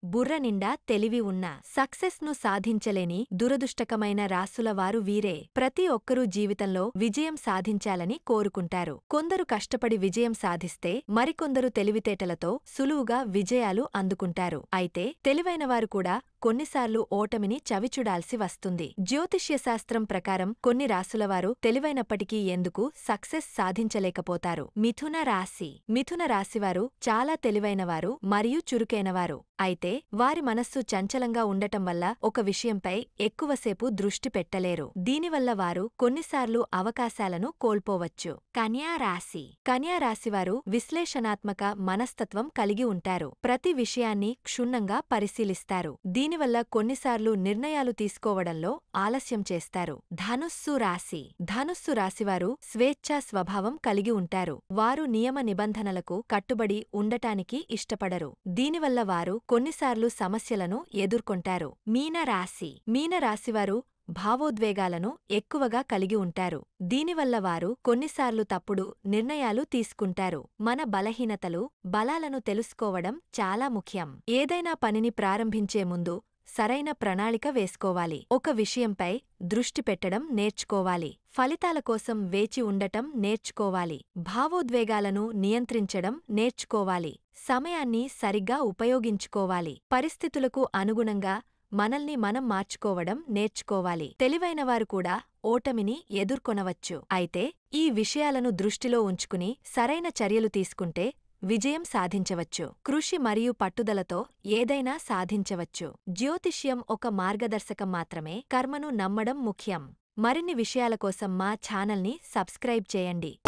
బుర్ర నిండా తెలివి ఉన్న సక్సెస్ను సాధించలేని దురదృష్టకమైన రాసులవారు వీరే. ప్రతి ఒక్కరూ జీవితంలో విజయం సాధించాలని కోరుకుంటారు. కొందరు కష్టపడి విజయం సాధిస్తే మరికొందరు తెలివితేటలతో సులువుగా విజయాలు అందుకుంటారు. అయితే తెలివైనవారు కూడా కొన్నిసార్లు ఓటమిని చవిచూడాల్సి వస్తుంది. జ్యోతిష్యశాస్త్రం ప్రకారం కొన్ని రాసులవారు తెలివైనప్పటికీ ఎందుకు సక్సెస్ సాధించలేకపోతారు. మిథున రాశి. మిథున రాశివారు చాలా తెలివైనవారు మరియు చురుకైనవారు. అయితే వారి మనస్సు చంచలంగా ఉండటం వల్ల ఒక విషయంపై ఎక్కువసేపు దృష్టి పెట్టలేరు. దీనివల్ల వారు కొన్నిసార్లు అవకాశాలను కోల్పోవచ్చు. కన్యా రాశి. కన్యా రాశివారు విశ్లేషణాత్మక మనస్తత్వం కలిగి ఉంటారు. ప్రతి విషయాన్ని క్షుణ్ణంగా పరిశీలిస్తారు. దీనివల్ల కొన్నిసార్లు నిర్ణయాలు తీసుకోవడంలో ఆలస్యం చేస్తారు. ధనుస్సు రాశి. ధనుస్సు రాశివారు స్వేచ్ఛా స్వభావం కలిగి ఉంటారు. వారు నియమ నిబంధనలకు కట్టుబడి ఉండటానికి ఇష్టపడరు. దీనివల్ల వారు కొన్నిసార్లు సమస్యలను ఎదుర్కొంటారు. మీన రాశి. మీన రాశివారు భావోద్వేగాలను ఎక్కువగా కలిగి ఉంటారు. దీనివల్ల వారు కొన్నిసార్లు తప్పుడు నిర్ణయాలు తీసుకుంటారు. మన బలహీనతలు, బలాలను తెలుసుకోవడం చాలా ముఖ్యం. ఏదైనా పనిని ప్రారంభించే ముందు సరైన ప్రణాళిక వేసుకోవాలి. ఒక విషయంపై దృష్టి పెట్టడం నేర్చుకోవాలి. ఫలితాల కోసం వేచి ఉండటం నేర్చుకోవాలి. భావోద్వేగాలను నియంత్రించడం నేర్చుకోవాలి. సమయాన్ని సరిగ్గా ఉపయోగించుకోవాలి. పరిస్థితులకు అనుగుణంగా మనల్ని మనం మార్చుకోవడం నేర్చుకోవాలి. తెలివైనవారు కూడా ఓటమిని ఎదుర్కొనవచ్చు. అయితే ఈ విషయాలను దృష్టిలో ఉంచుకుని సరైన చర్యలు తీసుకుంటే విజయం సాధించవచ్చు. కృషి మరియు పట్టుదలతో ఏదైనా సాధించవచ్చు. జ్యోతిష్యం ఒక మార్గదర్శకం మాత్రమే. కర్మను నమ్మడం ముఖ్యం. మరిన్ని విషయాల కోసం మా ఛానల్ని సబ్స్క్రైబ్ చేయండి.